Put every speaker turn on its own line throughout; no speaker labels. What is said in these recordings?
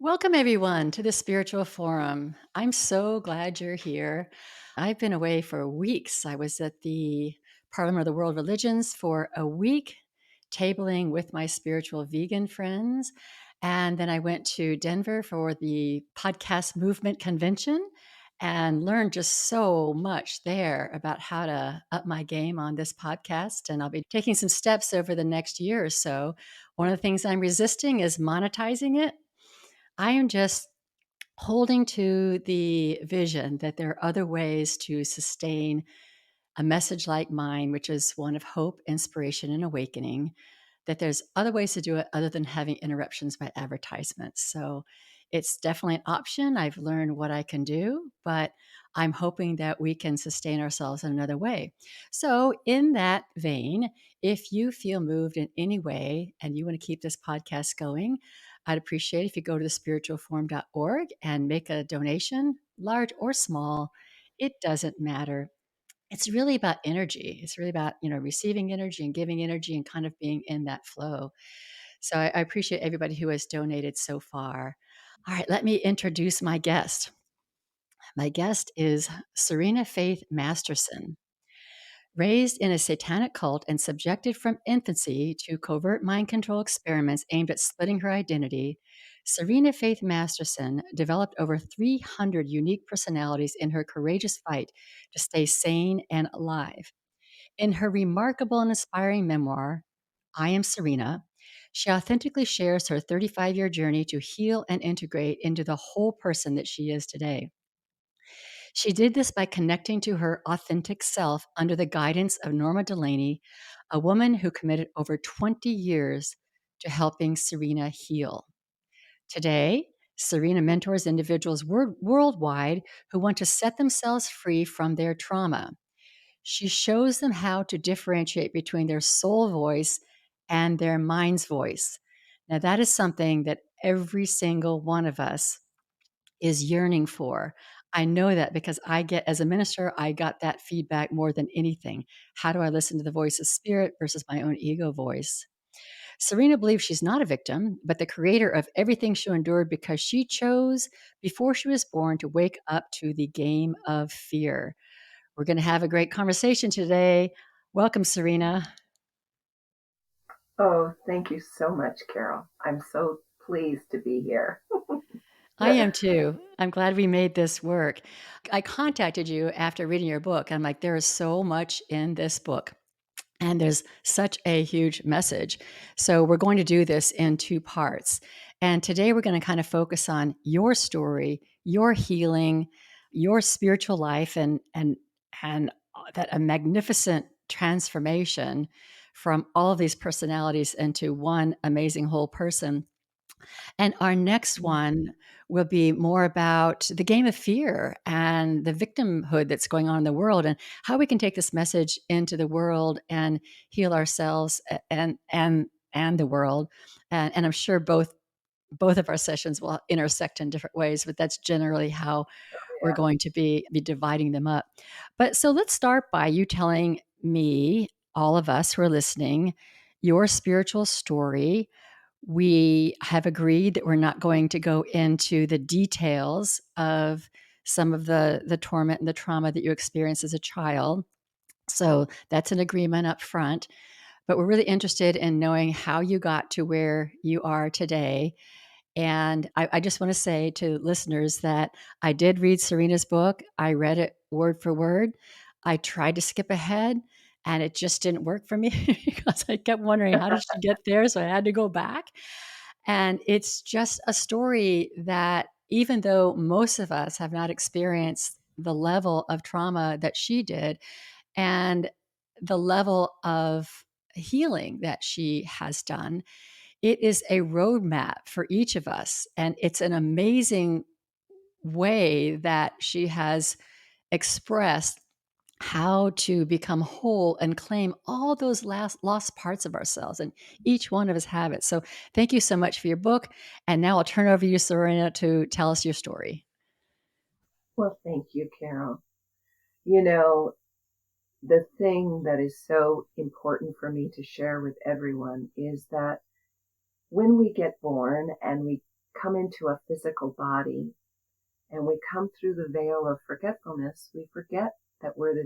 Welcome, everyone, to the Spiritual Forum. I'm so glad you're here. I've been away for weeks. I was at the Parliament of the World Religions for a week, tabling with my spiritual vegan friends. And then I went to Denver for the Podcast Movement Convention and learned just so much there about how to up my game on this podcast. And I'll be taking some steps over the next year or so. One of the things I'm resisting is monetizing it. I am just holding to the vision that there are other ways to sustain a message like mine, which is one of hope, inspiration, and awakening, that there's other ways to do it other than having interruptions by advertisements. So it's definitely an option. I've learned what I can do, but I'm hoping that we can sustain ourselves in another way. So, in that vein, if you feel moved in any way and you want to keep this podcast going, I'd appreciate if you go to thespiritualforum.org and make a donation, large or small. It doesn't matter. It's really about energy. It's really about, receiving energy and giving energy and kind of being in that flow. So I appreciate everybody who has donated so far. All right, let me introduce my guest. My guest is Serena-Faith Masterson. Raised in a satanic cult and subjected from infancy to covert mind control experiments aimed at splitting her identity, Serena-Faith Masterson developed over 300 unique personalities in her courageous fight to stay sane and alive. In her remarkable and inspiring memoir, I Am Serena, she authentically shares her 35-year journey to heal and integrate into the whole person that she is today. She did this by connecting to her authentic self under the guidance of Norma Delaney, a woman who committed over 20 years to helping Serena heal. Today, Serena mentors individuals worldwide who want to set themselves free from their trauma. She shows them how to differentiate between their soul voice and their mind's voice. Now, that is something that every single one of us is yearning for. I know that because as a minister, I got that feedback more than anything. How do I listen to the voice of spirit versus my own ego voice? Serena believes she's not a victim, but the creator of everything she endured because she chose before she was born to wake up to the game of fear. We're going to have a great conversation today. Welcome, Serena.
Oh, thank you so much, Carol. I'm so pleased to be here.
I am too. I'm glad we made this work. I contacted you after reading your book. I'm like, there is so much in this book. And there's such a huge message. So we're going to do this in two parts. And today we're going to kind of focus on your story, your healing, your spiritual life, and that a magnificent transformation from all of these personalities into one amazing whole person. And our next one will be more about the game of fear and the victimhood that's going on in the world and how we can take this message into the world and heal ourselves and the world. And I'm sure both of our sessions will intersect in different ways, but that's generally how we're
Yeah.
going to be dividing them up. But so let's start by you telling me, all of us who are listening, your spiritual story. We have agreed that we're not going to go into the details of some of the torment and the trauma that you experienced as a child. So that's an agreement up front. But we're really interested in knowing how you got to where you are today. And I just want to say to listeners that I did read Serena's book. I read it word for word. I tried to skip ahead and it just didn't work for me because I kept wondering, how did she get there? So I had to go back. And it's just a story that, even though most of us have not experienced the level of trauma that she did and the level of healing that she has done, it is a roadmap for each of us. And it's an amazing way that she has expressed how to become whole and claim all those lost parts of ourselves. And each one of us have it. So thank you so much for your book. And now I'll turn over to you, Serena, to tell us your story.
Well, thank you, Carol. You know, the thing that is so important for me to share with everyone is that when we get born and we come into a physical body and we come through the veil of forgetfulness, we forget that we're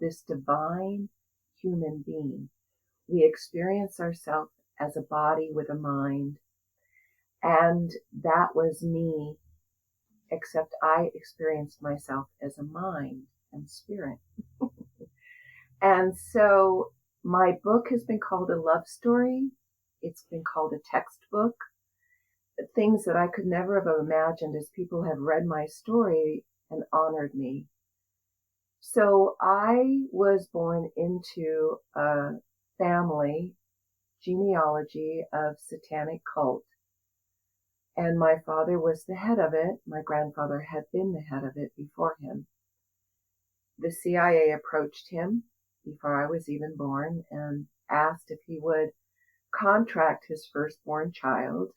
this divine human being. We experience ourselves as a body with a mind. And that was me, except I experienced myself as a mind and spirit. And so my book has been called a love story. It's been called a textbook. Things that I could never have imagined as people have read my story and honored me. So I was born into a family genealogy of satanic cult. And my father was the head of it. My grandfather had been the head of it before him. The CIA approached him before I was even born and asked if he would contract his firstborn child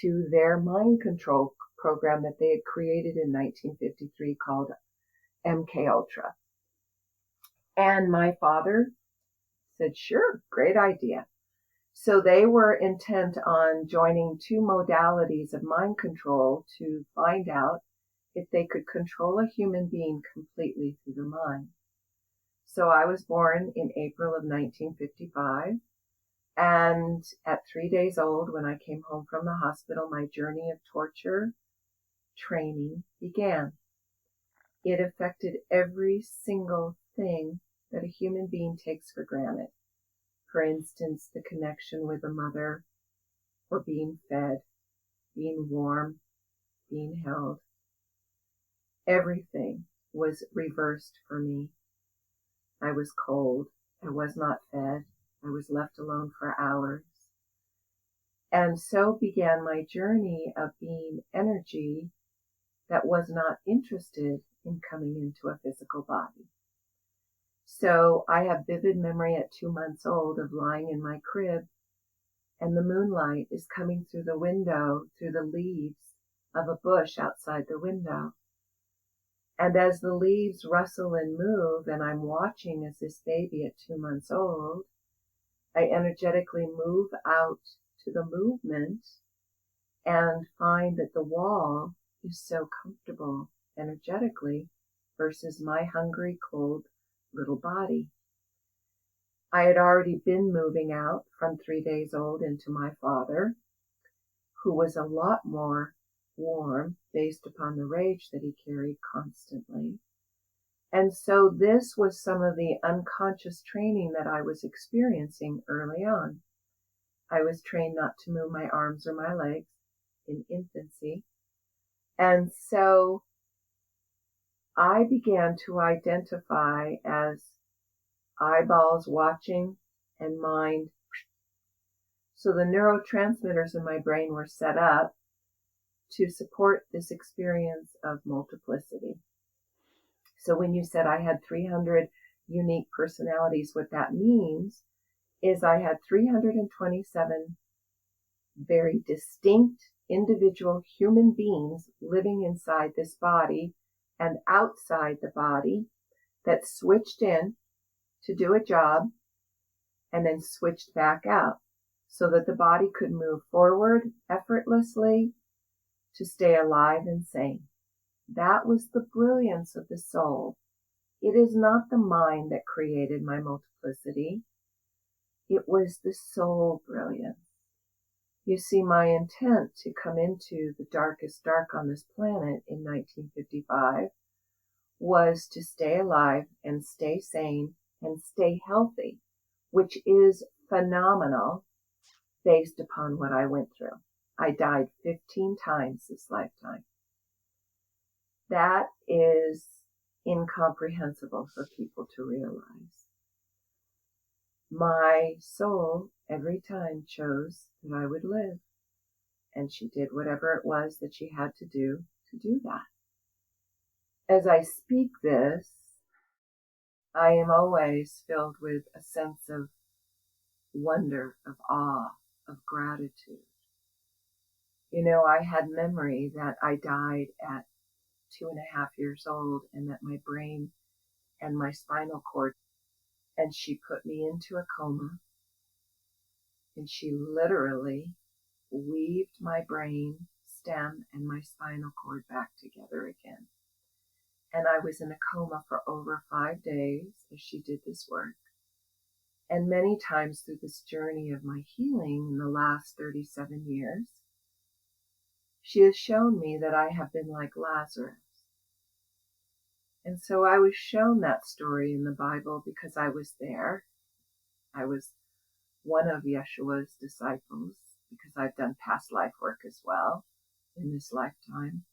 to their mind control program that they had created in 1953 called MK Ultra. And my father said, sure, great idea. So they were intent on joining two modalities of mind control to find out if they could control a human being completely through the mind. So I was born in April of 1955. And at 3 days old, when I came home from the hospital, my journey of torture training began. It affected every single thing that a human being takes for granted. For instance, the connection with a mother, or being fed, being warm, being held. Everything was reversed for me. I was cold. I was not fed. I was left alone for hours. And so began my journey of being energy that was not interested in coming into a physical body. So I have vivid memory at 2 months old of lying in my crib, and the moonlight is coming through the window, through the leaves of a bush outside the window. And as the leaves rustle and move, and I'm watching as this baby at 2 months old, I energetically move out to the movement and find that the wall is so comfortable energetically versus my hungry, cold little body. I had already been moving out from 3 days old into my father, who was a lot more warm based upon the rage that he carried constantly. And so this was some of the unconscious training that I was experiencing early on. I was trained not to move my arms or my legs in infancy. And so I began to identify as eyeballs watching and mind. So the neurotransmitters in my brain were set up to support this experience of multiplicity. So when you said I had 300 unique personalities, what that means is I had 327 very distinct individual human beings living inside this body and outside the body that switched in to do a job and then switched back out so that the body could move forward effortlessly to stay alive and sane. That was the brilliance of the soul. It is not the mind that created my multiplicity. It was the soul brilliance. You see, my intent to come into the darkest dark on this planet in 1955 was to stay alive and stay sane and stay healthy, which is phenomenal based upon what I went through. I died 15 times this lifetime. That is incomprehensible for people to realize. My soul every time chose that I would live, and she did whatever it was that she had to do that. As I speak this, I am always filled with a sense of wonder, of awe, of gratitude. You know, I had memory that I died at 2.5 years old and that my brain and my spinal cord, and she put me into a coma, and she literally weaved my brain stem and my spinal cord back together again. And I was in a coma for over 5 days as she did this work. And many times through this journey of my healing in the last 37 years, she has shown me that I have been like Lazarus. And so I was shown that story in the Bible because I was there. I was one of Yeshua's disciples because I've done past life work as well in this lifetime.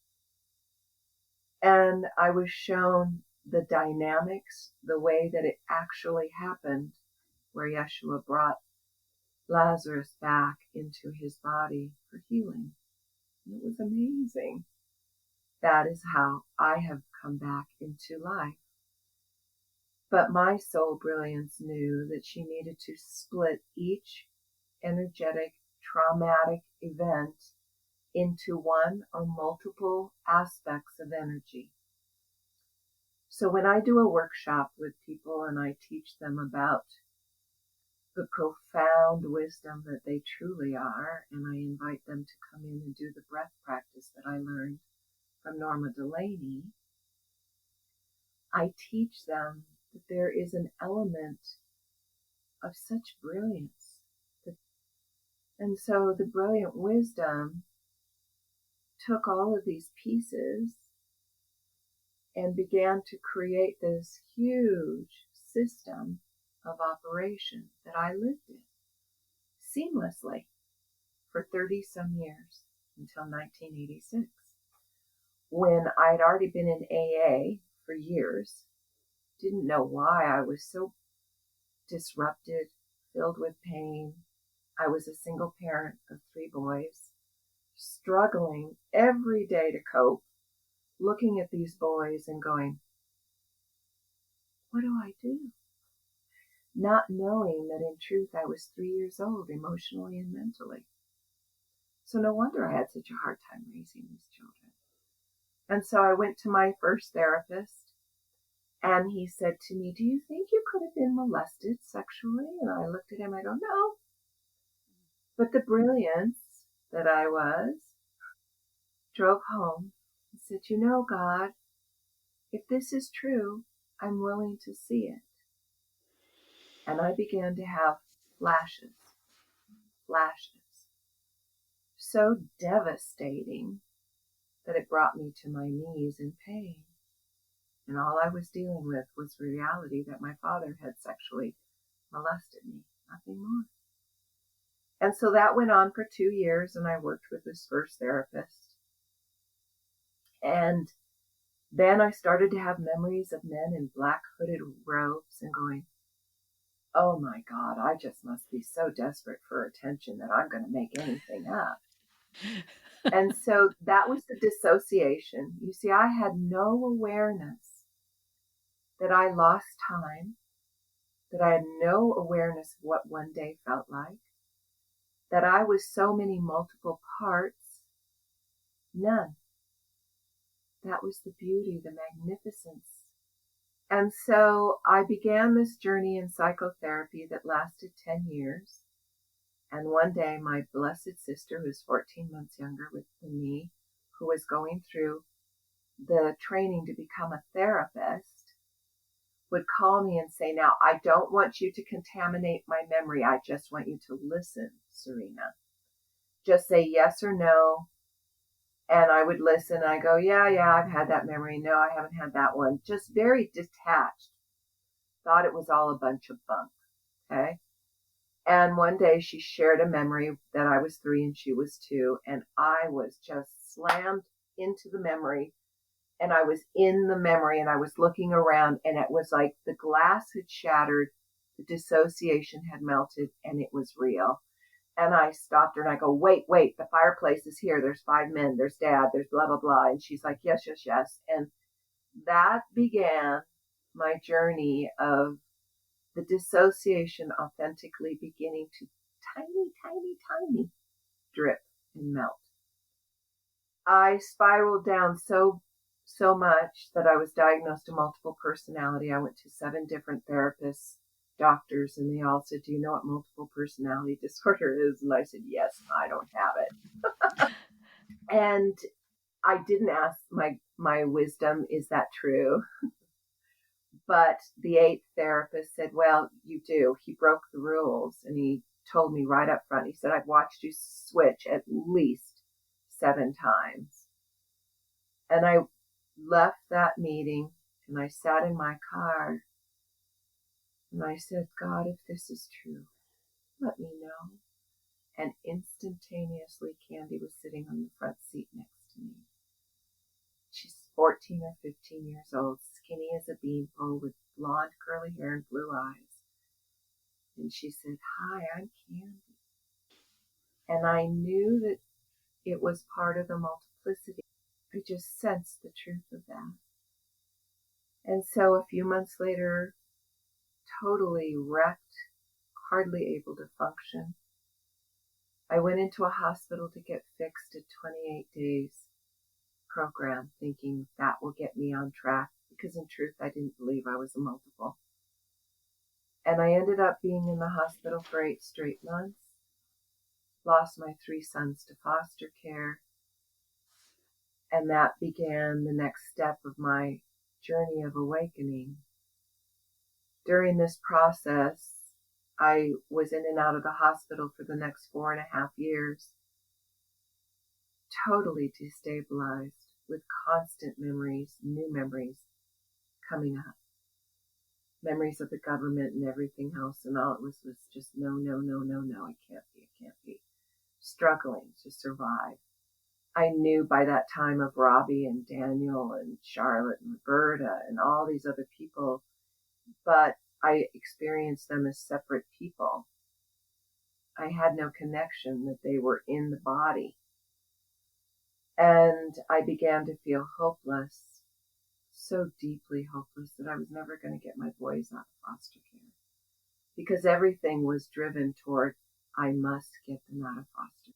And I was shown the dynamics, the way that it actually happened, where Yeshua brought Lazarus back into his body for healing. And it was amazing. That is how I have come back into life. But my soul brilliance knew that she needed to split each energetic, traumatic event into one or multiple aspects of energy. So when I do a workshop with people and I teach them about the profound wisdom that they truly are, and I invite them to come in and do the breath practice that I learned from Norma Delaney, I teach them that there is an element of such brilliance. And so the brilliant wisdom took all of these pieces and began to create this huge system of operation that I lived in seamlessly for 30 some years until 1986, when I'd already been in AA for years, didn't know why I was so disrupted, filled with pain. I was a single parent of 3 boys, struggling every day to cope, looking at these boys and going, what do I do? Not knowing that in truth I was 3 years old emotionally and mentally. So no wonder I had such a hard time raising these children. And so I went to my first therapist, and he said to me, do you think you could have been molested sexually? And I looked at him, I go, no. But the brilliance that I was drove home and said, you know, God, if this is true, I'm willing to see it. And I began to have flashes, so devastating that it brought me to my knees in pain. And all I was dealing with was reality that my father had sexually molested me, nothing more. And so that went on for 2 years, and I worked with this first therapist. And then I started to have memories of men in black hooded robes and going, oh my God, I just must be so desperate for attention that I'm going to make anything up. And so that was the dissociation. You see, I had no awareness that I lost time, that I had no awareness of what one day felt like, that I was so many multiple parts, none. That was the beauty, the magnificence. And so I began this journey in psychotherapy that lasted 10 years. And one day my blessed sister, who's 14 months younger than me, who was going through the training to become a therapist, would call me and say, now, I don't want you to contaminate my memory. I just want you to listen, Serena. Just say yes or no. And I would listen. I go, yeah, I've had that memory. No, I haven't had that one. Just very detached. Thought it was all a bunch of bunk. Okay. And one day she shared a memory that I was 3 and she was 2. And I was just slammed into the memory. And I was in the memory and I was looking around, and it was like the glass had shattered, the dissociation had melted, and it was real. And I stopped her and I go, wait, the fireplace is here. There's 5 men, there's dad, there's blah, blah, blah. And she's like, yes. And that began my journey of the dissociation authentically beginning to tiny drip and melt. I spiraled down so much that I was diagnosed a multiple personality. I went to 7 different therapists, doctors, and they all said, do you know what multiple personality disorder is? And I said, yes, I don't have it. And I didn't ask my wisdom, is that true? But the eighth therapist said, well, you do. He broke the rules. And he told me right up front, he said, I've watched you switch at least 7 times. And I left that meeting and I sat in my car and I said, God, if this is true, let me know. And instantaneously, Candy was sitting on the front seat next to me. She's 14 or 15 years old, skinny as a beanpole with blonde curly hair and blue eyes. And she said, hi, I'm Candy. And I knew that it was part of the multiplicity. I just sensed the truth of that. And so a few months later, totally wrecked, hardly able to function, I went into a hospital to get fixed at 28 days program, thinking that will get me on track, because in truth, I didn't believe I was a multiple. And I ended up being in the hospital for 8 straight months, lost my 3 sons to foster care, and that began the next step of my journey of awakening. During this process, I was in and out of the hospital for the next 4.5 years, totally destabilized, with constant memories, new memories coming up. Memories of the government and everything else, and all it was just no, no, no, no, no, it can't be. Struggling to survive. I knew by that time of Robbie and Daniel and Charlotte and Roberta and all these other people, but I experienced them as separate people. I had no connection that they were in the body. And I began to feel hopeless, so deeply hopeless that I was never going to get my boys out of foster care, because everything was driven toward, I must get them out of foster.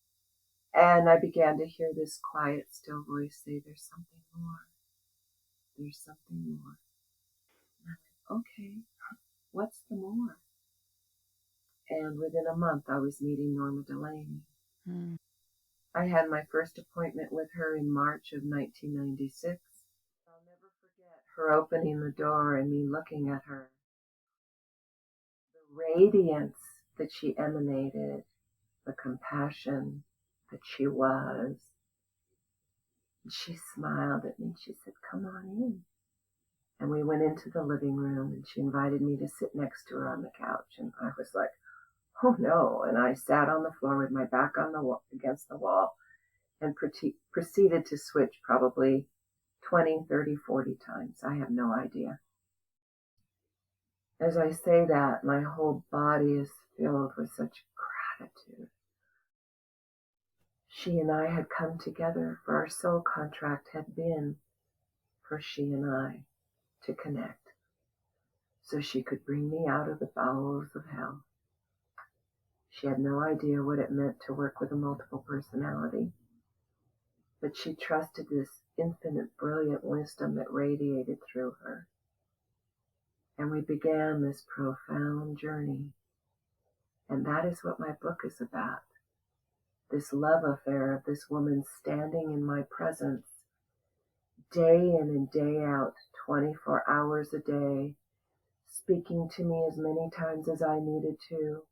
And I began to hear this quiet, still voice say, there's something more. There's something more. And I went, okay, what's the more? And within a month, I was meeting Norma Delaney.
Mm.
I had my first appointment with her in March of 1996. I'll never forget her opening the door and me looking at her. The radiance that she emanated, the compassion that she was. And she smiled at me. She said, come on in. And we went into the living room and she invited me to sit next to her on the couch. And I was like, oh no. And I sat on the floor with my back on the wall, against the wall, and proceeded to switch probably 20, 30, 40 times. I have no idea. As I say that, my whole body is filled with such gratitude. She and I had come together, for our soul contract had been for she and I to connect, so she could bring me out of the bowels of hell. She had no idea what it meant to work with a multiple personality, but she trusted this infinite, brilliant wisdom that radiated through her. And we began this profound journey. And that is what my book is about. This love affair of this woman standing in my presence day in and day out, 24 hours a day, speaking to me as many times as I needed to,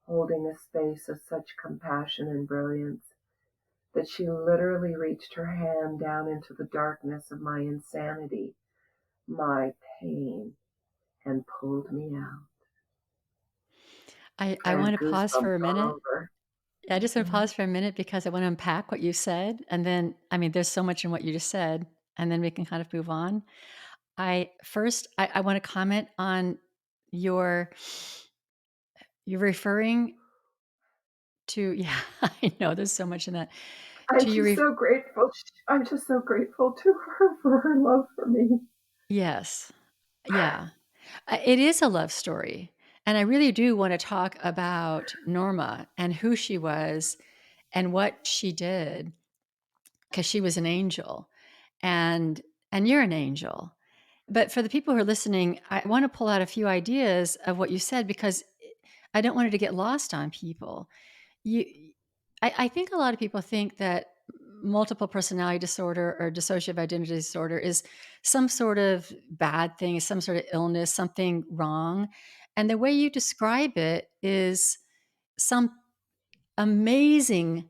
holding a space of such compassion and brilliance that she literally reached her hand down into the darkness of my insanity, my pain, and pulled me out.
I
I
want
have
to pause for
goosebumps
a
all
minute.
over.
I just want to
Mhm.
pause for a minute because I want to unpack what you said. And then, I mean, there's so much in what you just said, and then we can kind of move on. I want to comment on your, you're referring to, yeah, I know there's so much in that.
I'm
To your,
just so grateful. I'm just so grateful to her for her love for me.
yes, yeah. It is a love story. And I really do want to talk about Norma and who she was and what she did, because she was an angel, and you're an angel. But for the people who are listening, I want to pull out a few ideas of what you said, because I don't want it to get lost on people. You I think a lot of people think that multiple personality disorder or dissociative identity disorder is some sort of bad thing, some sort of illness, something wrong. And the way you describe it is some amazing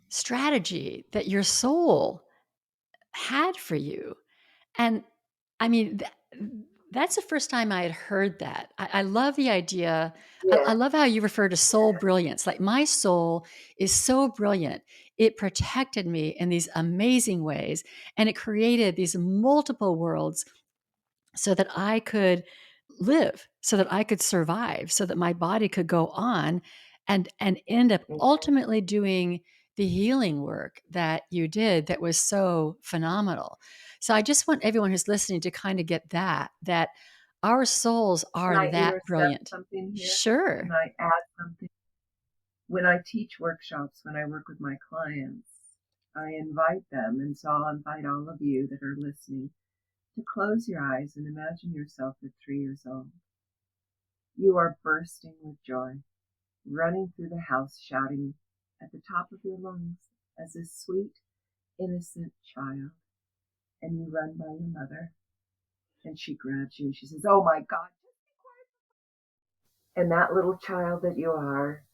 strategy that your soul had for you. And I mean, that's the first time I had heard that. I love the idea. I
Yeah,
love how you refer to soul brilliance. Like, my soul is so brilliant. It protected me in these amazing ways, and it created these multiple worlds so that I could live, so that I could survive, so that my body could go on and end up
yeah.
ultimately doing the healing work that you did that was so phenomenal. So I just want everyone who's listening to kind of get that our souls
Can
are
I
that
intercept
brilliant.
something here? Can
Sure.
I add something? When I teach workshops, when I work with my clients, I invite them, and so I'll invite all of you that are listening to close your eyes and imagine yourself at 3 years old. You are bursting with joy, running through the house, shouting at the top of your lungs as a sweet, innocent child. And you run by your mother, and she grabs you and she says, "Oh my God." And that little child that you are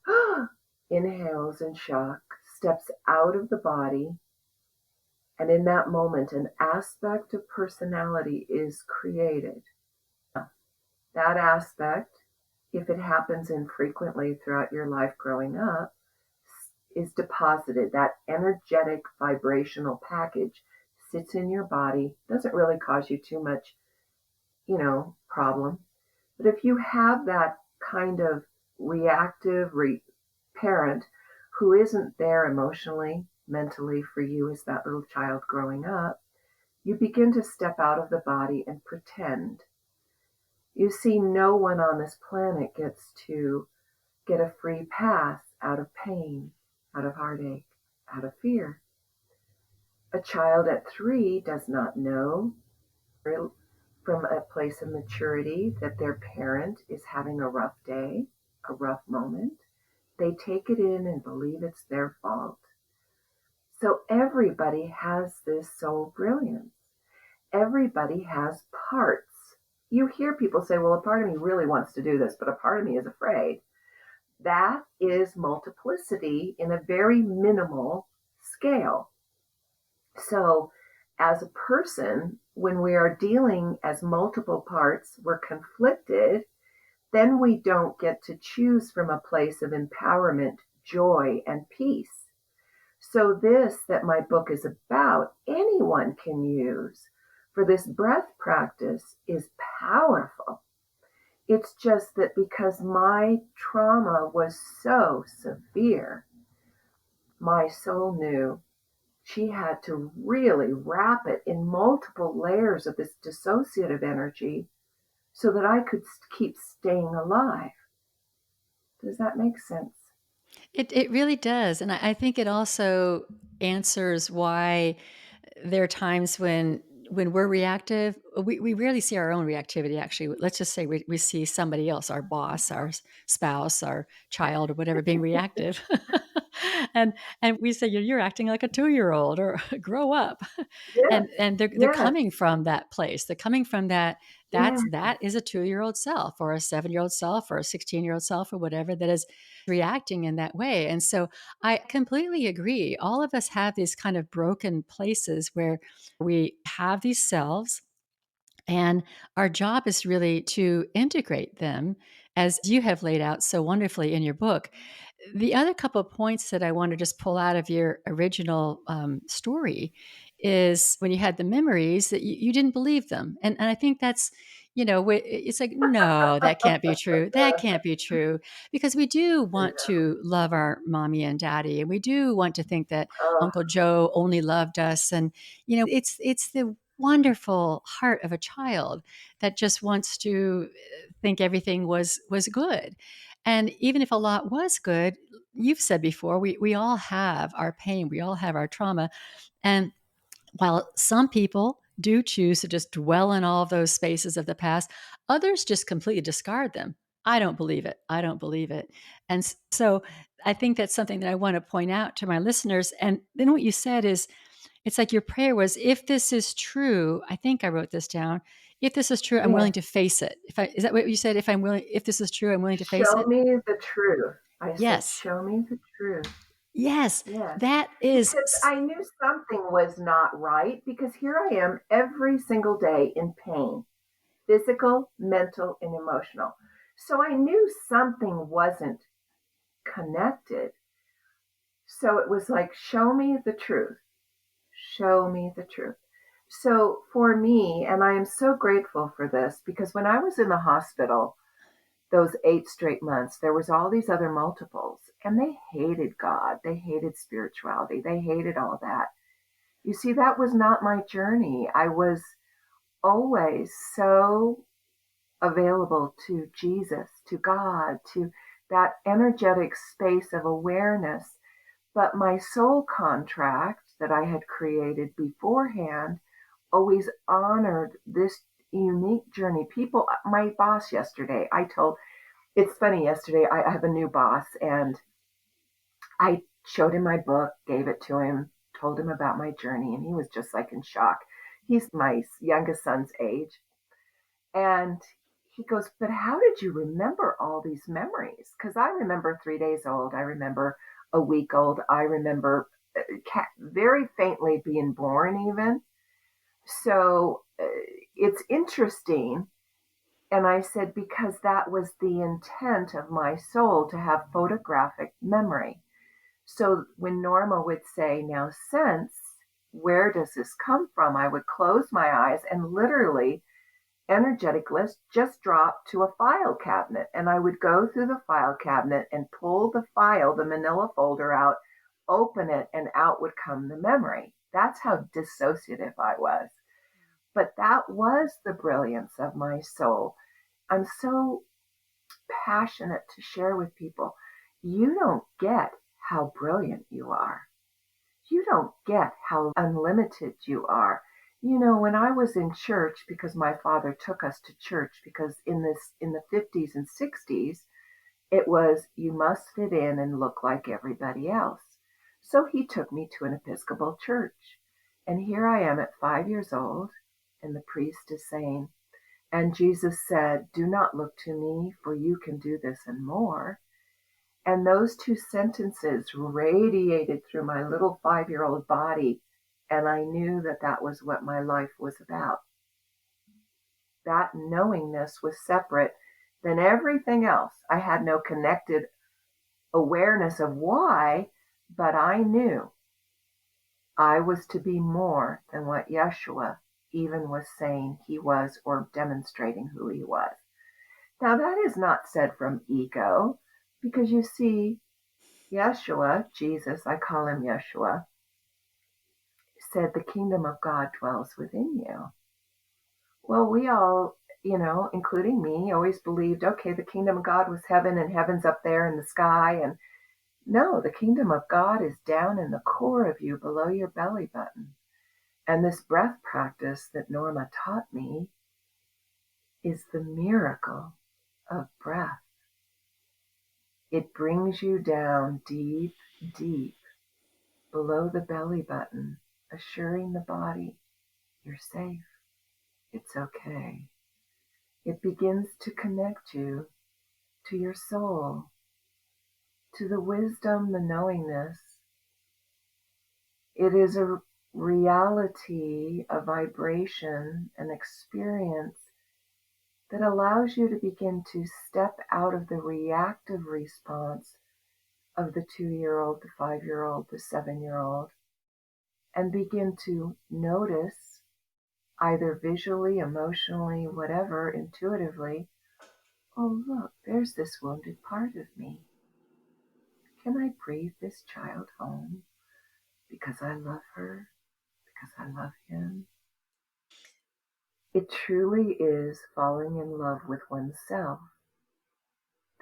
inhales in shock, steps out of the body, and in that moment, an aspect of personality is created. That aspect, if it happens infrequently throughout your life growing up, is deposited. That energetic vibrational package sits in your body, doesn't really cause you too much, problem. But if you have that kind of reactive parent who isn't there emotionally, mentally for you as that little child growing up, you begin to step out of the body and pretend. You see, no one on this planet gets to get a free pass out of pain, out of heartache, out of fear. A child at 3 does not know from a place of maturity that their parent is having a rough day, a rough moment. They take it in and believe it's their fault. So everybody has this soul brilliance. Everybody has parts. You hear people say, well, a part of me really wants to do this, but a part of me is afraid. That is multiplicity in a very minimal scale. So, as a person, when we are dealing as multiple parts, we're conflicted, then we don't get to choose from a place of empowerment, joy, and peace. So, this that my book is about, anyone can use for this breath practice is powerful. It's just that because my trauma was so severe, my soul knew she had to really wrap it in multiple layers of this dissociative energy so that I could keep staying alive. Does that make sense?
It really does. And I think it also answers why there are times when we're reactive, we rarely see our own reactivity, actually. Let's just say we see somebody else, our boss, our spouse, our child, or whatever, being reactive. and and we say, you're acting like a 2-year-old, or grow up.
Yes,
And they're
yes,
coming from that place. They're coming from
yes.
that is a 2-year-old self, or a 7-year-old self, or a 16-year-old self, or whatever, that is reacting in that way. And so I completely agree. All of us have these kind of broken places where we have these selves, and our job is really to integrate them, as you have laid out so wonderfully in your book. The other couple of points that I want to just pull out of your original story is when you had the memories that you didn't believe them. And I think that's, it's like, no, that can't be true. That can't be true. Because we do want to love our mommy and daddy, and we do want to think that
Oh,
Uncle Joe only loved us. And, it's the wonderful heart of a child that just wants to think everything was good. And even if a lot was good, you've said before, we all have our pain, we all have our trauma. And while some people do choose to just dwell in all of those spaces of the past, others just completely discard them. I don't believe it. I don't believe it. And so I think that's something that I want to point out to my listeners. And then what you said is, it's like your prayer was, if this is true, I think I wrote this down. If this is true, I'm willing
Yeah.
to face it. Is that what you said? If this is true, I'm willing to face
Show
it.
me the truth. I said,
Yes.
show me the truth.
Yes.
Yes.
That is,
Because I knew something was not right because here I am every single day in pain, physical, mental, and emotional. So I knew something wasn't connected. So it was like, show me the truth. Show me the truth. So for me, and I am so grateful for this because when I was in the hospital, those 8 straight months, there was all these other multiples and they hated God. They hated spirituality. They hated all that. You see, that was not my journey. I was always so available to Jesus, to God, to that energetic space of awareness. But my soul contract that I had created beforehand always honored this unique journey. People, my boss yesterday, I told, it's funny, yesterday I have a new boss and I showed him my book, gave it to him, told him about my journey, and he was just like in shock. He's my youngest son's age. And he goes, but how did you remember all these memories? Because I remember 3 days old. I remember a week old. I remember very faintly being born, even. So it's interesting. And I said, because that was the intent of my soul to have photographic memory. So when Norma would say, now sense, where does this come from? I would close my eyes and literally energetic list just dropped to a file cabinet. And I would go through the file cabinet and pull the file, the manila folder out, open it, and out would come the memory. That's how dissociative I was. But that was the brilliance of my soul. I'm so passionate to share with people. You don't get how brilliant you are. You don't get how unlimited you are. You know, when I was in church, because my father took us to church, because in the 50s and 60s, it was you must fit in and look like everybody else. So he took me to an Episcopal church. And here I am at 5 years old, and the priest is saying, and Jesus said, do not look to me, for you can do this and more. And those two sentences radiated through my little 5-year-old body. And I knew that that was what my life was about. That knowingness was separate than everything else. I had no connected awareness of why, but I knew I was to be more than what Yeshua even was saying he was or demonstrating who he was. Now, that is not said from ego, because you see, Yeshua, Jesus, I call him Yeshua, said the kingdom of God dwells within you. Well, we all, including me, always believed, okay, the kingdom of God was heaven and heaven's up there in the sky. And no, the kingdom of God is down in the core of you, below your belly button. And this breath practice that Norma taught me is the miracle of breath. It brings you down deep, deep below the belly button, assuring the body you're safe, it's okay. It begins to connect you to your soul, to the wisdom, the knowingness. It is a reality, a vibration, an experience that allows you to begin to step out of the reactive response of the 2-year-old, the 5-year-old, the 7-year-old, and begin to notice, either visually, emotionally, whatever, intuitively, oh, look, there's this wounded part of me. Can I breathe this child home because I love her, because I love him? It truly is falling in love with oneself.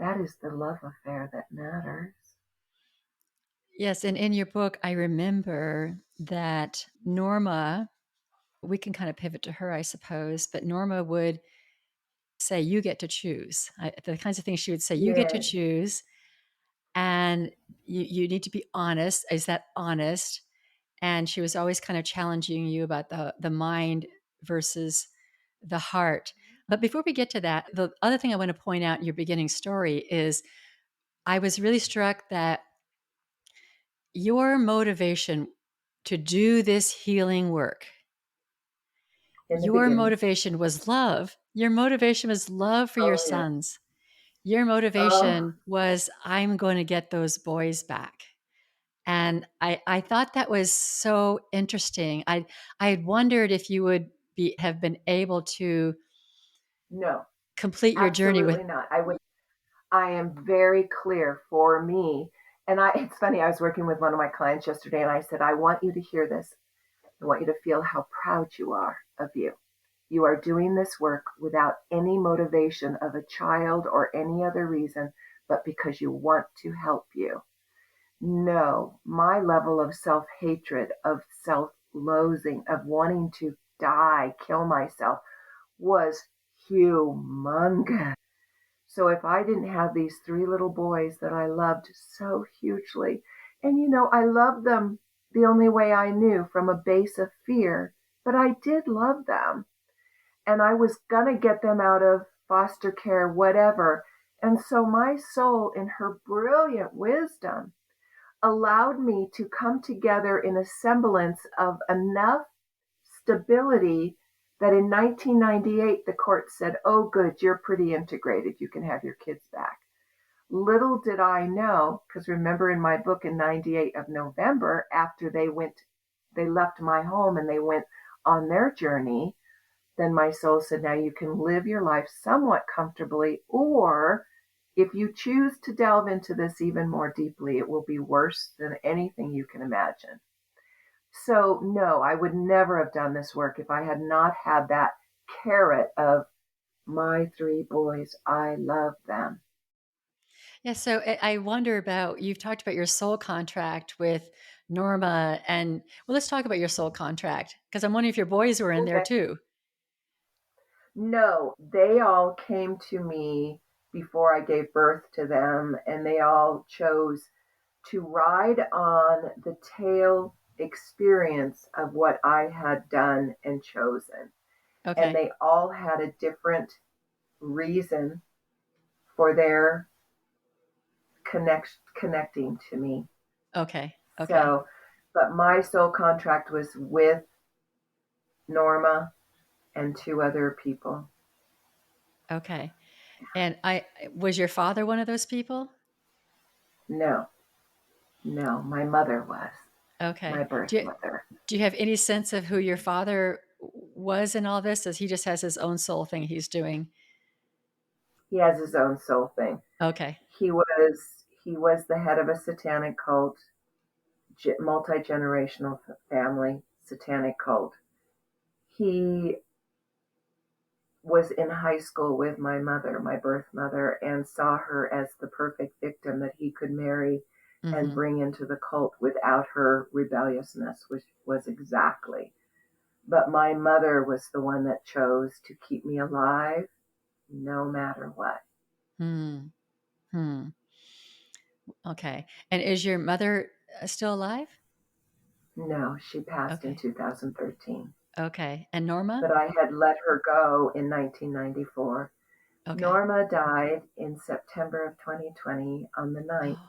That is the love affair that matters.
yes. And in your book, I remember that Norma, we can kind of pivot to her, I suppose, but Norma would say, you get to choose. The kinds of things she would say, you get to
Yeah.
choose. and you need to be honest. Is that honest? And she was always kind of challenging you about the mind versus the heart. But before we get to that, the other thing I want to point out in your beginning story is I was really struck that your motivation to do this healing work,
in the
your
beginning.
motivation was love. Your motivation was love for your
Oh, yeah.
sons. Your
Oh,
motivation was, I'm going to get those boys back. And I thought that was so interesting. I had wondered if you would have been able to
no,
complete your journey with.
absolutely not. I am very clear for me. And it's funny, I was working with one of my clients yesterday and I said, I want you to hear this. I want you to feel how proud you are of you. You are doing this work without any motivation of a child or any other reason, but because you want to help you. No, my level of self hatred, of self loathing, of wanting to die, kill myself was humongous. So if I didn't have these three little boys that I loved so hugely, and I loved them the only way I knew, from a base of fear, but I did love them. And I was going to get them out of foster care, whatever. And so my soul, in her brilliant wisdom, allowed me to come together in a semblance of enough stability that in 1998 the court said, oh, good, you're pretty integrated. You can have your kids back. Little did I know, because remember in my book in 98 of November, after they left my home and they went on their journey, then my soul said, now you can live your life somewhat comfortably, or if you choose to delve into this even more deeply, it will be worse than anything you can imagine. So, no, I would never have done this work if I had not had that carrot of my three boys. I love them.
Yeah, so I wonder about, you've talked about your soul contract with Norma, and well, let's talk about your soul contract because I'm wondering if your boys were in there
Okay.
too.
No, they all came to me before I gave birth to them, and they all chose to ride on the tail experience of what I had done and chosen. And
Okay,
they all had a different reason for their connecting to me.
okay, okay,
So, but my soul contract was with Norma and two other people.
okay. And I was your father one of those people?
No, no, my mother was
Okay.
my birth mother.
Do you have any sense of who your father was in all this? As he just has his own soul thing he's doing?
He has his own soul thing.
Okay.
He was the head of a satanic cult, multi-generational family satanic cult. He was in high school with my mother, my birth mother, and saw her as the perfect victim that he could marry and
Hmm.
bring into the cult without her rebelliousness, which was exactly. But my mother was the one that chose to keep me alive no matter what.
Hmm. Hmm. Okay. And is your mother still alive?
No, she passed in
Okay.
2013.
Okay. And Norma?
But I had let her go in 1994.
Okay.
Norma died in September of 2020 on the 9th,
Oh,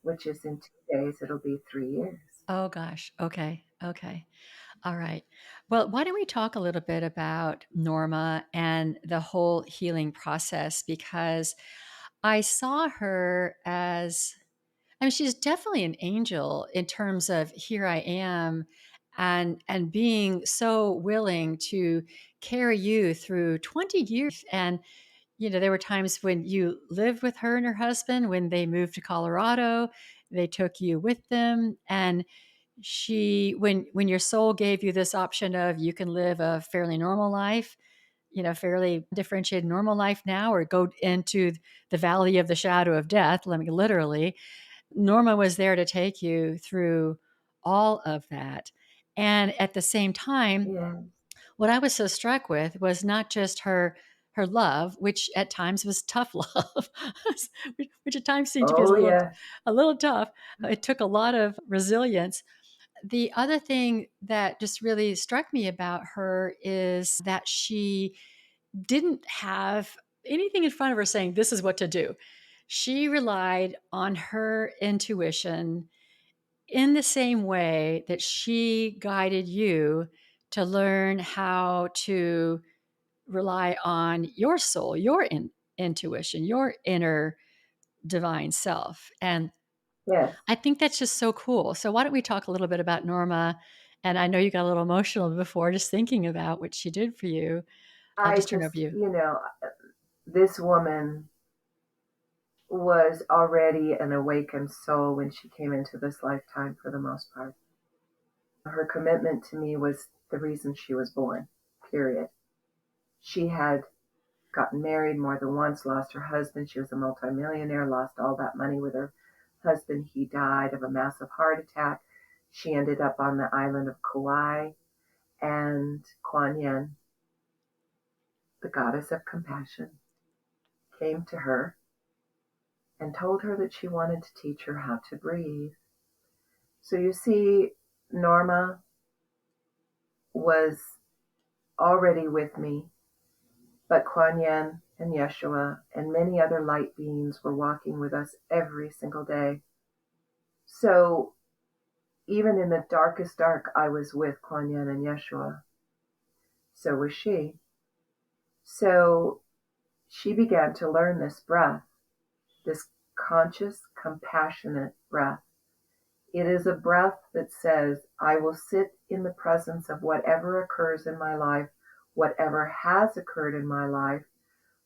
which is in 2 days. It'll be 3 years.
oh gosh. Okay. Okay. All right. Well, why don't we talk a little bit about Norma and the whole healing process? Because I saw her as, I mean, she's definitely an angel in terms of here I am, and being so willing to carry you through 20 years. And there were times when you lived with her and her husband when they moved to Colorado, they took you with them, and when your soul gave you this option of you can live a fairly normal life, fairly differentiated normal life now, or go into the valley of the shadow of death, let me literally. Norma was there to take you through all of that. And at the same time,
Yeah.
what I was so struck with was not just her love, which at times was tough love, which at times seemed to be
Oh, yeah.
a little tough. It took a lot of resilience. The other thing that just really struck me about her is that she didn't have anything in front of her saying, this is what to do. She relied on her intuition in the same way that she guided you to learn how to rely on your soul, your intuition, your inner divine self. And
Yes.
I think that's just so cool. So, why don't we talk a little bit about Norma? And I know you got a little emotional before just thinking about what she did for you. I'll
I
just turn over
just,
to you.
this woman was already an awakened soul when she came into this lifetime for the most part. Her commitment to me was the reason she was born, period. She had gotten married more than once, lost her husband. She was a multimillionaire, lost all that money with her husband. He died of a massive heart attack. She ended up on the island of Kauai, and Kuan Yin, the goddess of compassion, came to her and told her that she wanted to teach her how to breathe. So you see, Norma was already with me, but Kuan Yin and Yeshua and many other light beings were walking with us every single day. So even in the darkest dark, I was with Kuan Yin and Yeshua. So was she. So she began to learn this breath, this conscious, compassionate breath. It is a breath that says, I will sit in the presence of whatever occurs in my life, whatever has occurred in my life,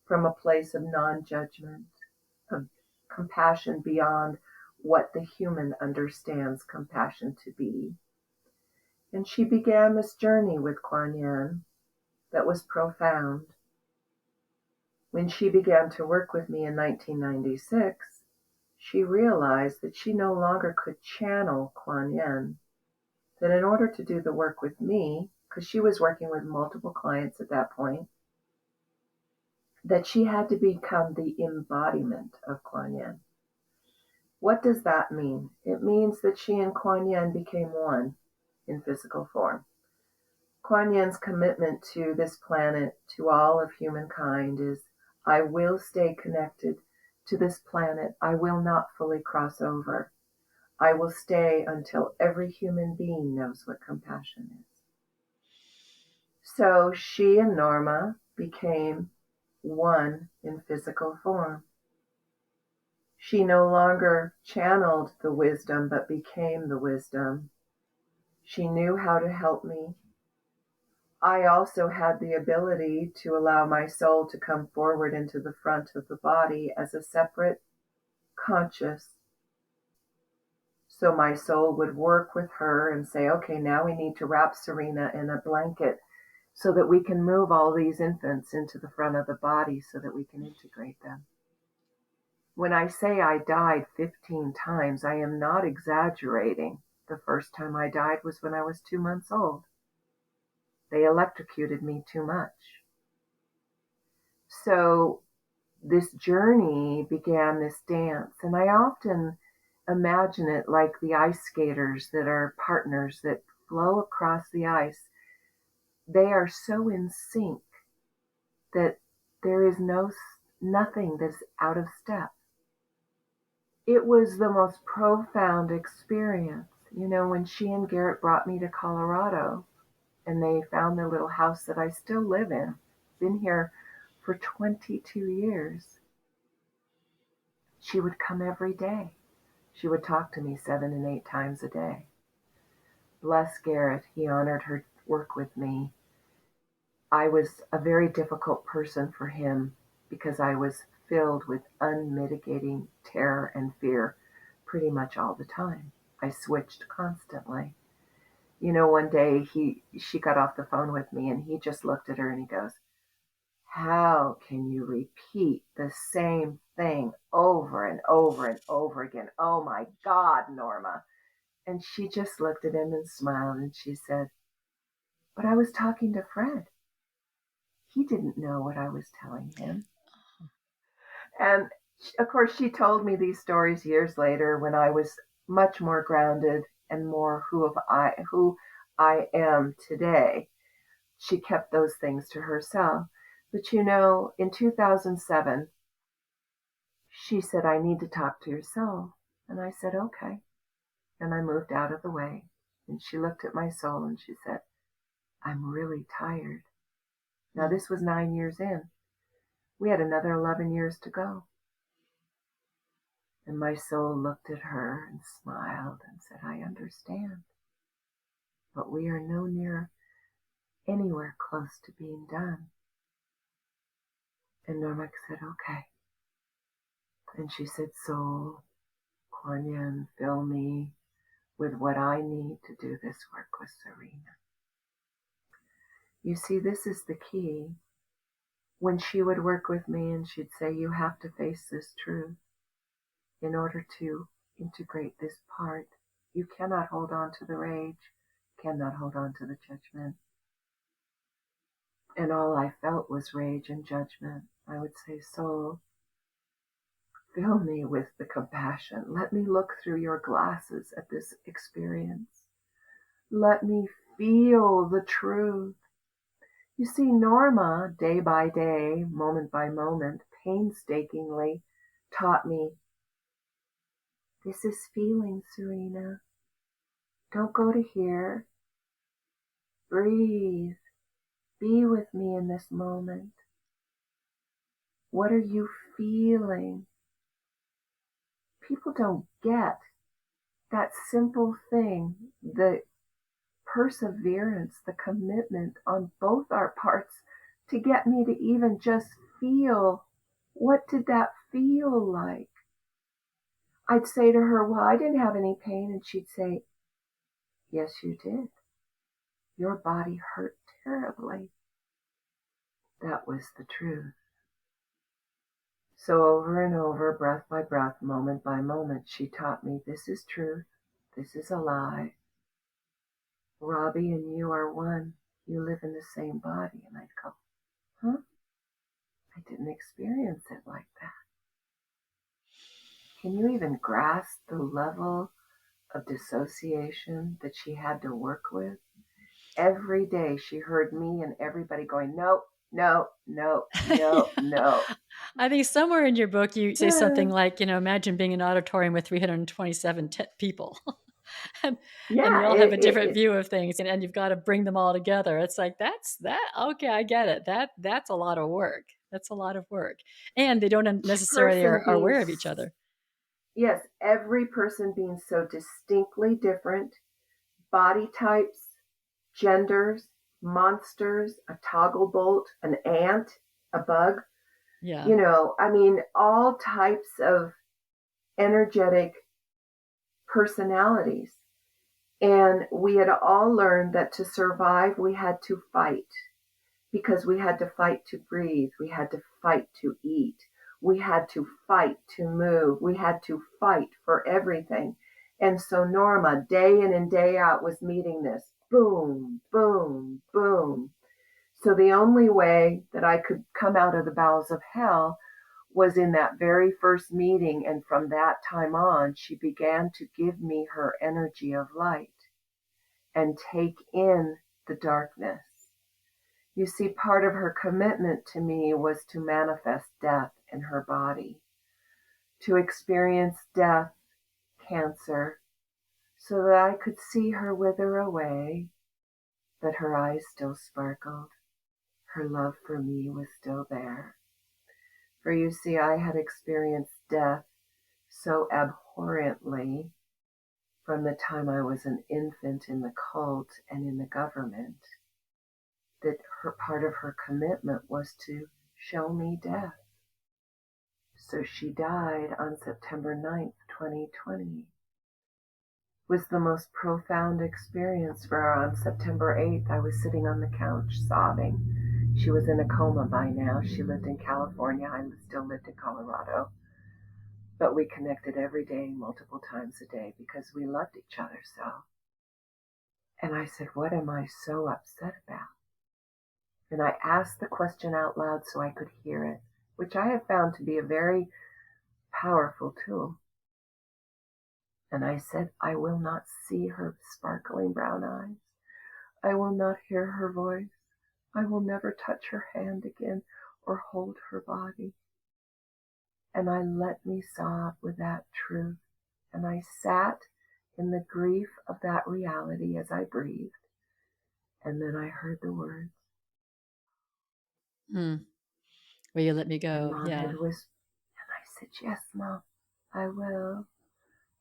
from a place of non-judgment, of compassion beyond what the human understands compassion to be. And she began this journey with Kuan Yin that was profound. When she began to work with me in 1996, she realized that she no longer could channel Kuan Yin, that in order to do the work with me, because she was working with multiple clients at that point, that she had to become the embodiment of Kuan Yin. What does that mean? It means that she and Kuan Yin became one in physical form. Kuan Yin's commitment to this planet, to all of humankind, is I will stay connected to this planet. I will not fully cross over. I will stay until every human being knows what compassion is. So she and Norma became one in physical form. She no longer channeled the wisdom, but became the wisdom. She knew how to help me. I also had the ability to allow my soul to come forward into the front of the body as a separate conscious. So my soul would work with her and say, okay, now we need to wrap Serena in a blanket so that we can move all these infants into the front of the body so that we can integrate them. When I say I died 15 times, I am not exaggerating. The first time I died was when I was 2 months old. They electrocuted me too much. So this journey began this dance, and I often imagine it like the ice skaters that are partners that flow across the ice. They are so in sync that there is nothing that's out of step. It was the most profound experience. When she and Garrett brought me to Colorado and they found the little house that I still live in, been here for 22 years, she would come every day. She would talk to me 7 and 8 times a day. Bless Garrett, he honored her work with me. I was a very difficult person for him because I was filled with unmitigating terror and fear pretty much all the time. I switched constantly. One day she got off the phone with me and he just looked at her and he goes, how can you repeat the same thing over and over and over again? Oh my God, Norma. And she just looked at him and smiled and she said, but I was talking to Fred. He didn't know what I was telling him. And of course, she told me these stories years later when I was much more grounded and more who I am today. She kept those things to herself. But in 2007, she said, I need to talk to your soul. And I said, okay. And I moved out of the way. And she looked at my soul and she said, I'm really tired. Now, this was 9 years in. We had another 11 years to go. And my soul looked at her and smiled and said, I understand. But we are no near anywhere close to being done. And Norma said, okay. And she said, soul, Kuan Yin, fill me with what I need to do this work with Serena. You see, this is the key. When she would work with me and she'd say, you have to face this truth in order to integrate this part. You cannot hold on to the rage, cannot hold on to the judgment. And all I felt was rage and judgment. I would say, soul, fill me with the compassion. Let me look through your glasses at this experience. Let me feel the truth. You see, Norma, day by day, moment by moment, painstakingly taught me, this is feeling, Serena. Don't go to here. Breathe. Be with me in this moment. What are you feeling? People don't get that simple thing, the perseverance, the commitment on both our parts to get me to even just feel, what did that feel like? I'd say to her, well, I didn't have any pain. And she'd say, yes, you did. Your body hurt terribly. That was the truth. So over and over, breath by breath, moment by moment, she taught me, this is truth. This is a lie. Robbie and you are one. You live in the same body. And I'd go, huh? I didn't experience it like that. Can you even grasp the level of dissociation that she had to work with? Every day she heard me and everybody going, no, no, no, no, no.
I think somewhere in your book you say something like, imagine being in an auditorium with 327 people. and you
Yeah,
all have a different view of things, and you've got to bring them all together. It's like, okay, I get it. That's a lot of work. That's a lot of work. And they don't necessarily are aware of each other.
Yes, every person being so distinctly different, body types, genders, monsters, a toggle bolt, an ant, a bug.
Yeah.
All types of energetic personalities. And we had all learned that to survive, we had to fight, because we had to fight to breathe. We had to fight to eat. We had to fight to move. We had to fight for everything. And so Norma, day in and day out, was meeting this. Boom, boom, boom. So the only way that I could come out of the bowels of hell was in that very first meeting. And from that time on, she began to give me her energy of light and take in the darkness. You see, part of her commitment to me was to manifest death in her body, to experience death, cancer, so that I could see her wither away, but her eyes still sparkled. Her love for me was still there. For you see, I had experienced death so abhorrently from the time I was an infant in the cult and in the government, that part of her commitment was to show me death. So she died on September 9th, 2020. It was the most profound experience for her. On September 8th, I was sitting on the couch sobbing. She was in a coma by now. She lived in California. I still lived in Colorado. But we connected every day, multiple times a day, because we loved each other so. And I said, what am I so upset about? And I asked the question out loud so I could hear it, which I have found to be a very powerful tool. And I said, I will not see her sparkling brown eyes. I will not hear her voice. I will never touch her hand again or hold her body. And I let me sob with that truth. And I sat in the grief of that reality as I breathed. And then I heard the words.
Mm. Will you let me
And
go?
Mom had
Yeah.
whispered, and I said, yes, Mom, I will.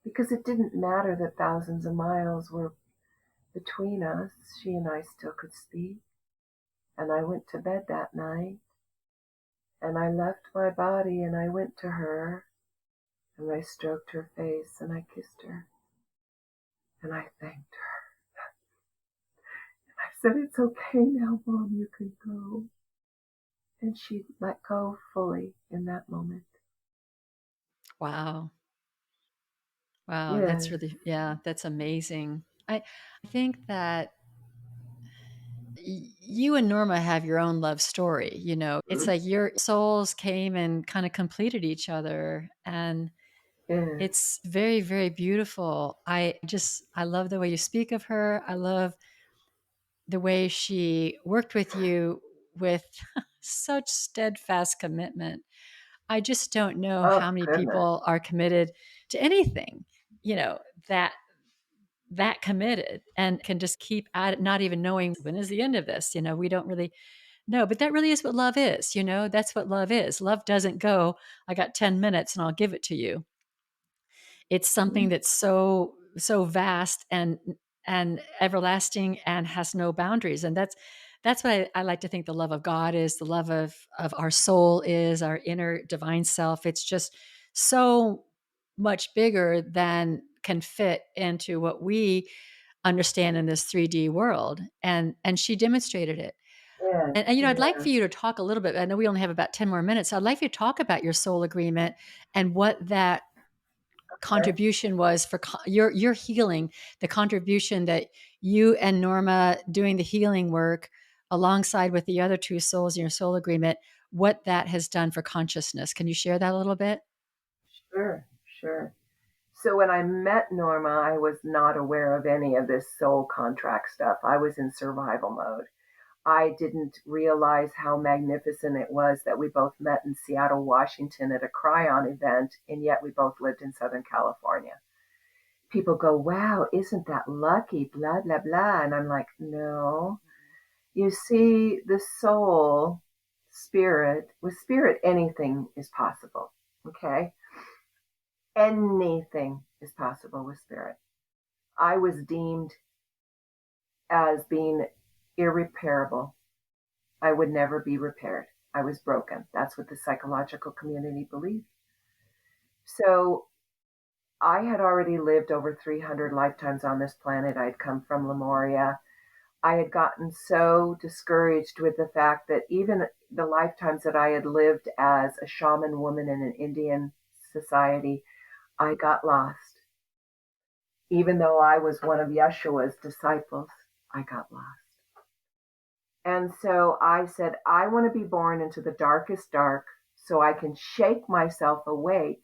Because it didn't matter that thousands of miles were between us. She and I still could speak. And I went to bed that night. And I left my body and I went to her. And I stroked her face and I kissed her. And I thanked her. I said, it's okay now, Mom, you can go. And she let go fully in that moment.
Wow. Wow. That's
Yes.
really, yeah, that's amazing. I think that you and Norma have your own love story. It's like your souls came and kind of completed each other. And
Yes.
it's very, very beautiful. I love the way you speak of her. I love the way she worked with you with such steadfast commitment. I just don't know
Oh,
how many
goodness.
people are committed to anything, you know, that that committed and can just keep at it, not even knowing when is the end of this. We don't really know, but that really is what love is. That's what love is. Love doesn't go, I got 10 minutes and I'll give it to you. It's something
Mhm.
that's so vast and everlasting and has no boundaries. And that's what I like to think the love of God is, the love of our soul is, our inner divine self. It's just so much bigger than can fit into what we understand in this 3D world. And she demonstrated it.
Yes,
And I'd like
yes.
for you to talk a little bit. I know we only have about 10 more minutes. So I'd like for you to talk about your soul agreement and what that
Okay.
contribution was for your healing, the contribution that you and Norma doing the healing work alongside with the other two souls in your soul agreement, what that has done for consciousness. Can you share that a little bit?
Sure, sure. So when I met Norma, I was not aware of any of this soul contract stuff. I was in survival mode. I didn't realize how magnificent it was that we both met in Seattle, Washington at a Cryon event, and yet we both lived in Southern California. People go, wow, isn't that lucky? Blah, blah, blah. And I'm like, no. You see, the soul, spirit, with spirit, anything is possible. Okay? Anything is possible with spirit. I was deemed as being irreparable. I would never be repaired. I was broken. That's what the psychological community believed. So I had already lived over 300 lifetimes on this planet. I'd come from Lemuria. I had gotten so discouraged with the fact that even the lifetimes that I had lived as a shaman woman in an Indian society, I got lost. Even though I was one of Yeshua's disciples, I got lost. And so I said, I want to be born into the darkest dark so I can shake myself awake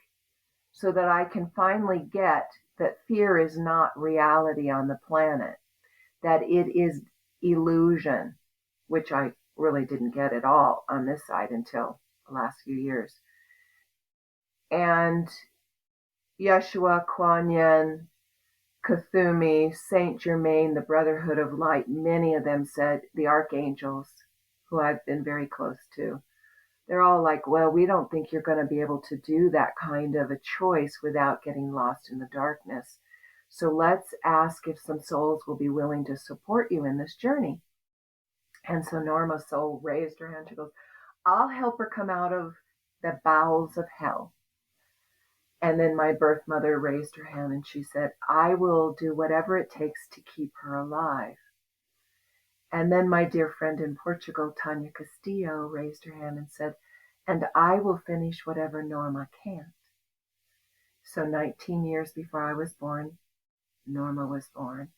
so that I can finally get that fear is not reality on the planet, that it is illusion, which I really didn't get at all on this side until the last few years. And Yeshua, Kuan Yin, Kuthumi, Saint Germain, the Brotherhood of Light, many of them said, the archangels, who I've been very close to, they're all like, well, we don't think you're going to be able to do that kind of a choice without getting lost in the darkness. So let's ask if some souls will be willing to support you in this journey. And so Norma's soul raised her hand. She goes, I'll help her come out of the bowels of hell. And then my birth mother raised her hand and she said, I will do whatever it takes to keep her alive. And then my dear friend in Portugal, Tanya Castillo, raised her hand and said, and I will finish whatever Norma can't. So 19 years before I was born, Norma was born.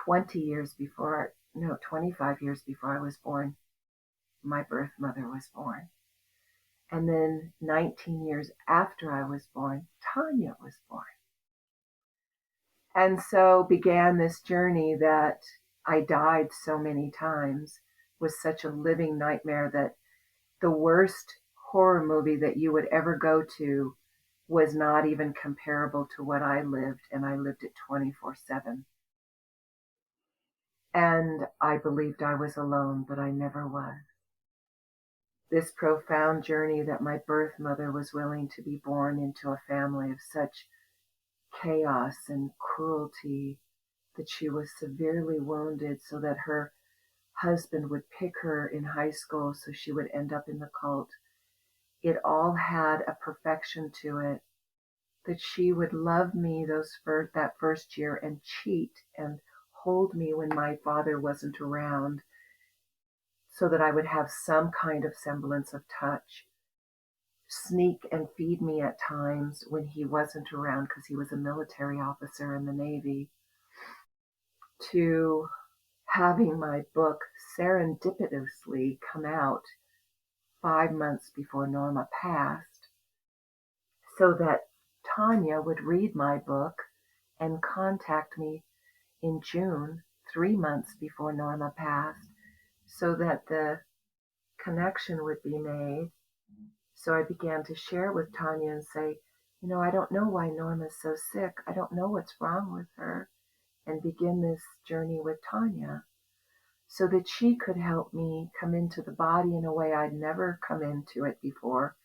20 years before no, 25 years before I was born, my birth mother was born. And then 19 years after I was born, Tanya was born. And so began this journey that I died so many times, was such a living nightmare that the worst horror movie that you would ever go to was not even comparable to what I lived, and I lived it 24/7. And I believed I was alone, but I never was. This profound journey that my birth mother was willing to be born into a family of such chaos and cruelty, that she was severely wounded so that her husband would pick her in high school so she would end up in the cult. It all had a perfection to it, that she would love me that first year and cheat and hold me when my father wasn't around so that I would have some kind of semblance of touch, sneak and feed me at times when he wasn't around because he was a military officer in the Navy, to having my book serendipitously come out 5 months before Norma passed, so that Tanya would read my book and contact me in June, 3 months before Norma passed, so that the connection would be made. So I began to share with Tanya and say, I don't know why Norma's so sick. I don't know what's wrong with her. And begin this journey with Tanya so that she could help me come into the body in a way I'd never come into it before,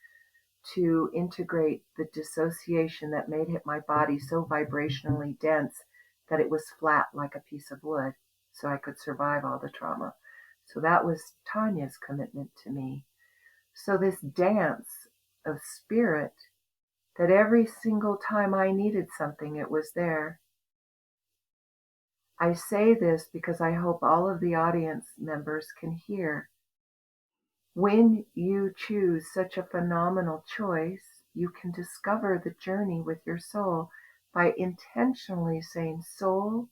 to integrate the dissociation that made my body so vibrationally dense that it was flat like a piece of wood, so I could survive all the trauma. So that was Tanya's commitment to me. So this dance of spirit, that every single time I needed something, it was there. I say this because I hope all of the audience members can hear. When you choose such a phenomenal choice, you can discover the journey with your soul by intentionally saying, "Soul,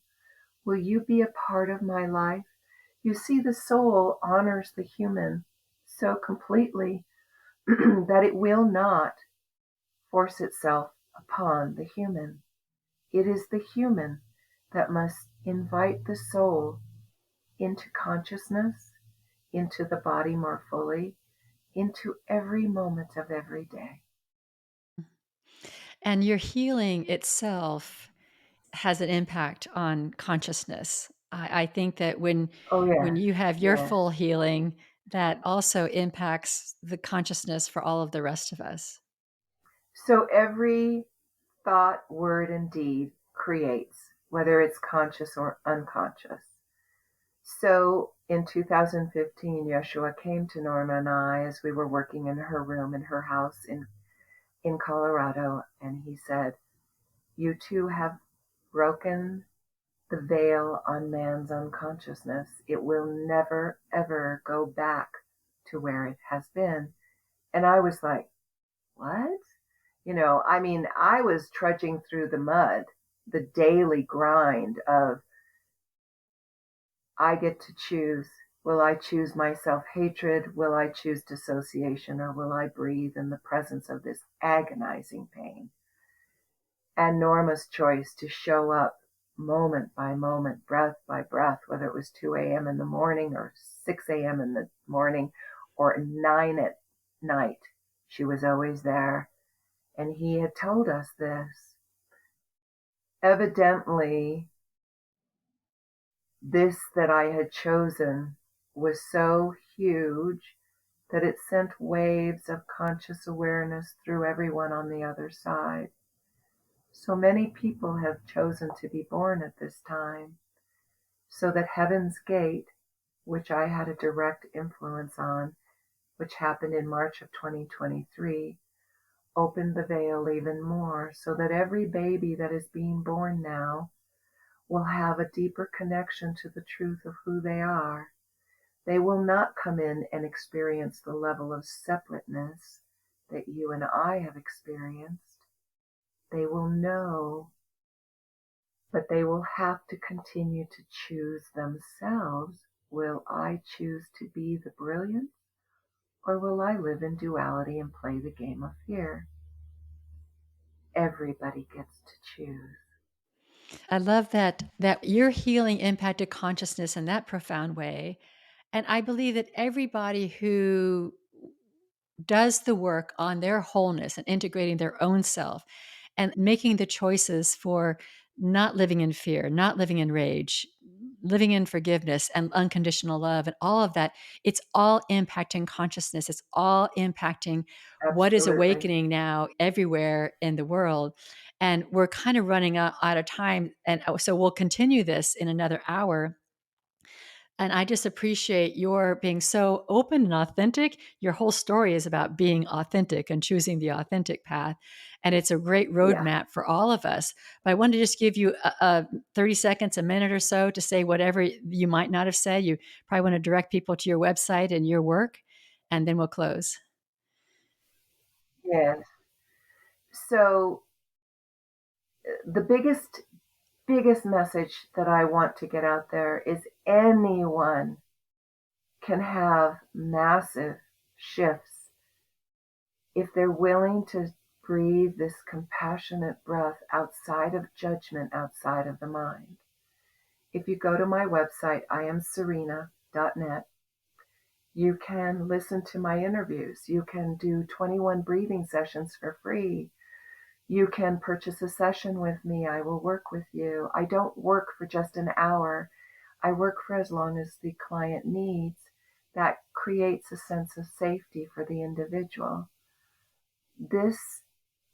will you be a part of my life?" You see, the soul honors the human so completely that it will not force itself upon the human. It is the human that must invite the soul into consciousness, into the body more fully, into every moment of every day.
And your healing itself has an impact on consciousness. I think that
Oh,
when
yes,
you have your
yes.
full healing, that also impacts the consciousness for all of the rest of us.
So every thought, word, and deed creates, whether it's conscious or unconscious. So in 2015, Yeshua came to Norma and I as we were working in her room in her house in Colorado, and he said, "You two have broken the veil on man's unconsciousness. It will never, ever go back to where it has been." And I was like, what? I was trudging through the mud, the daily grind of, I get to choose. Will I choose my self-hatred? Will I choose dissociation? Or will I breathe in the presence of this agonizing pain? And Norma's choice to show up moment by moment, breath by breath, whether it was 2 a.m. in the morning or 6 a.m. in the morning or 9 at night. She was always there. And he had told us this. Evidently, this that I had chosen was so huge that it sent waves of conscious awareness through everyone on the other side. So many people have chosen to be born at this time, so that Heaven's Gate, which I had a direct influence on, which happened in March of 2023, opened the veil even more, so that every baby that is being born now will have a deeper connection to the truth of who they are. They will not come in and experience the level of separateness that you and I have experienced. They will know, but they will have to continue to choose themselves Will I choose to be the brilliance, or will I live in duality and play the game of fear? Everybody gets to choose.
I love that your healing impacted consciousness in that profound way. And I believe that everybody who does the work on their wholeness and integrating their own self and making the choices for not living in fear, not living in rage, living in forgiveness and unconditional love and all of that, it's all impacting consciousness. It's all impacting what is
Absolutely.
awakening now everywhere in the world. And we're kind of running out of time. And so we'll continue this in another hour. And I just appreciate your being so open and authentic. Your whole story is about being authentic and choosing the authentic path. And it's a great
Yeah.
roadmap for all of us. But I wanted to just give you a 30 seconds, a minute or so to say whatever you might not have said. You probably want to direct people to your website and your work, and then we'll close.
Yes. So the biggest message that I want to get out there is anyone can have massive shifts if they're willing to breathe this compassionate breath outside of judgment, outside of the mind. If you go to my website, iamserena.net, you can listen to my interviews. You can do 21 breathing sessions for free. You can purchase a session with me. I will work with you. I don't work for just an hour. I work for as long as the client needs. That creates a sense of safety for the individual. This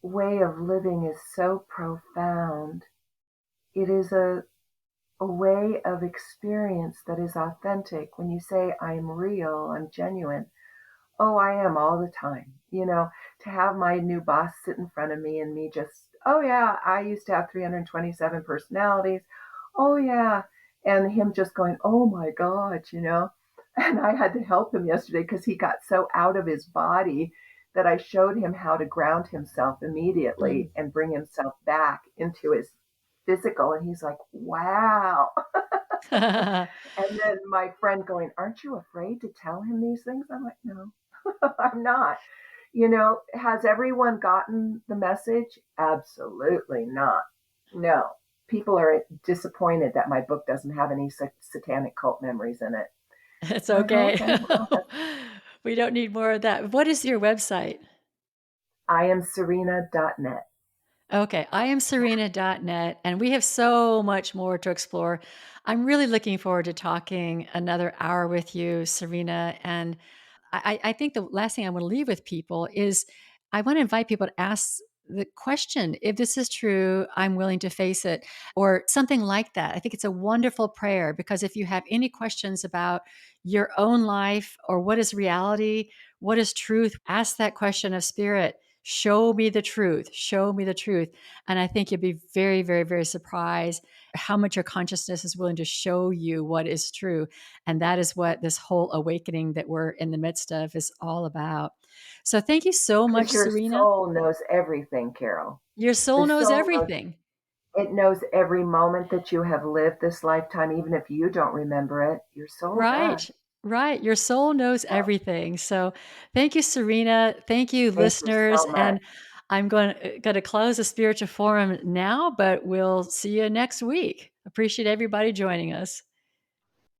way of living is so profound. It is a way of experience that is authentic. When you say, I'm real, I'm genuine, oh, I am all the time. To have my new boss sit in front of me and me just, oh, yeah, I used to have 327 personalities. Oh, yeah. And him just going, oh my God. And I had to help him yesterday because he got so out of his body that I showed him how to ground himself
Mm.
immediately and bring himself back into his physical. And he's like, wow. And then my friend going, aren't you afraid to tell him these things? I'm like, no, I'm not. Has everyone gotten the message? Absolutely not. No. People are disappointed that my book doesn't have any satanic cult memories in it.
It's
I'm like,
okay.
okay, well, that's
We don't need more of that. What is your website?
iamserena.net.
Okay, I am Serena.net, and we have so much more to explore. I'm really looking forward to talking another hour with you, Serena. And I think the last thing I want to leave with people is I want to invite people to ask the question, if this is true, I'm willing to face it, or something like that. I think it's a wonderful prayer because if you have any questions about your own life or what is reality, what is truth, ask that question of spirit. Show me the truth. Show me the truth. And I think you'll be very, very, very surprised how much your consciousness is willing to show you what is true. And that is what this whole awakening that we're in the midst of is all about. So thank you so much,
Because your
Serena.
soul knows everything, Carol.
Your
The
soul knows
soul knows,
everything.
it knows every moment that you have lived this lifetime, even if you don't remember it. Your soul does.
Right. Right. Your soul knows
So
everything. So thank you, Serena. Thank you,
thank you
listeners.
so much.
And I'm going to close the spiritual forum now, but we'll see you next week. Appreciate everybody joining us.